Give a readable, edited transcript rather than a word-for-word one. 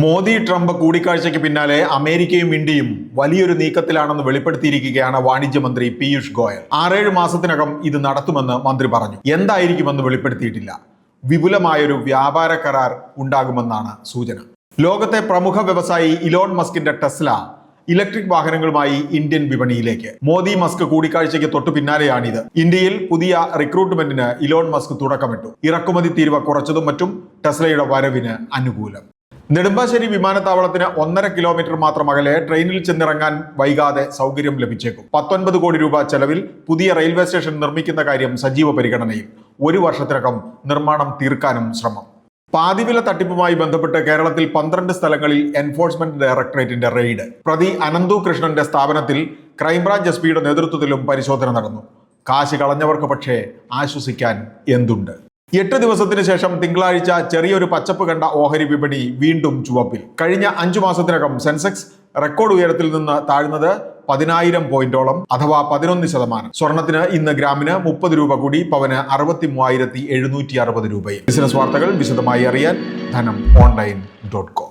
Modi Trump കൂടിക്കാഴ്ചയ്ക്ക് പിന്നാലെ അമേരിക്കയും ഇന്ത്യയും വലിയൊരു നീക്കത്തിലാണെന്ന് വെളിപ്പെടുത്തിയിരിക്കുകയാണ് വാണിജ്യമന്ത്രി പീയൂഷ് ഗോയൽ. 6-7 മാസത്തിനകം ഇത് നടത്തുമെന്ന് മന്ത്രി പറഞ്ഞു. എന്തായിരിക്കുമെന്ന് വെളിപ്പെടുത്തിയിട്ടില്ല. വിപുലമായൊരു വ്യാപാര കരാർ ഉണ്ടാകുമെന്നാണ് സൂചന. ലോകത്തെ പ്രമുഖ വ്യവസായി ഇലോൺ മസ്കിന്റെ ടെസ്ല ഇലക്ട്രിക് വാഹനങ്ങളുമായി ഇന്ത്യൻ വിപണിയിലേക്ക്. മോദി മസ്ക് കൂടിക്കാഴ്ചയ്ക്ക് തൊട്ടു പിന്നാലെയാണിത്. ഇന്ത്യയിൽ പുതിയ റിക്രൂട്ട്മെന്റിന് ഇലോൺ മസ്ക് തുടക്കമിട്ടു. ഇറക്കുമതി തീരുവ കുറച്ചതും മറ്റും ടെസ്ലയുടെ വരവിന് അനുകൂലം. നെടുമ്പാശ്ശേരി വിമാനത്താവളത്തിന് 1.5 കിലോമീറ്റർ മാത്രം അകലെ ട്രെയിനിൽ ചെന്നിറങ്ങാൻ വൈകാതെ സൗകര്യം ലഭിച്ചേക്കും. 19 കോടി രൂപ ചെലവിൽ പുതിയ റെയിൽവേ സ്റ്റേഷൻ നിർമ്മിക്കുന്ന കാര്യം സജീവ പരിഗണനയിൽ. 1 വർഷത്തിനകം നിർമ്മാണം തീർക്കാനും ശ്രമം. പാതിവില തട്ടിപ്പുമായി ബന്ധപ്പെട്ട് കേരളത്തിൽ 12 സ്ഥലങ്ങളിൽ എൻഫോഴ്സ്മെന്റ് ഡയറക്ടറേറ്റിന്റെ റെയ്ഡ്. പ്രതി അനന്തു കൃഷ്ണന്റെ സ്ഥാപനത്തിൽ ക്രൈംബ്രാഞ്ച് എസ്പിയുടെ നേതൃത്വത്തിലും പരിശോധന നടന്നു. കാശ് കളഞ്ഞവർക്ക് പക്ഷേ ആശ്വസിക്കാൻ എന്തുണ്ട്? 8 ദിവസത്തിന് ശേഷം തിങ്കളാഴ്ച ചെറിയൊരു പച്ചപ്പ് കണ്ട ഓഹരി വിപണി വീണ്ടും ചുവപ്പിൽ. കഴിഞ്ഞ 5 മാസത്തിനകം സെൻസെക്സ് റെക്കോർഡ് ഉയരത്തിൽ നിന്ന് താഴ്ന്നത് 10,000 പോയിന്റോളം, അഥവാ 11%. സ്വർണത്തിന് ഇന്ന് ഗ്രാമിന് 30 രൂപ കൂടി, പവന് 63,760 രൂപയും. ബിസിനസ് വാർത്തകൾ വിശദമായി അറിയാൻ ധനം online.com.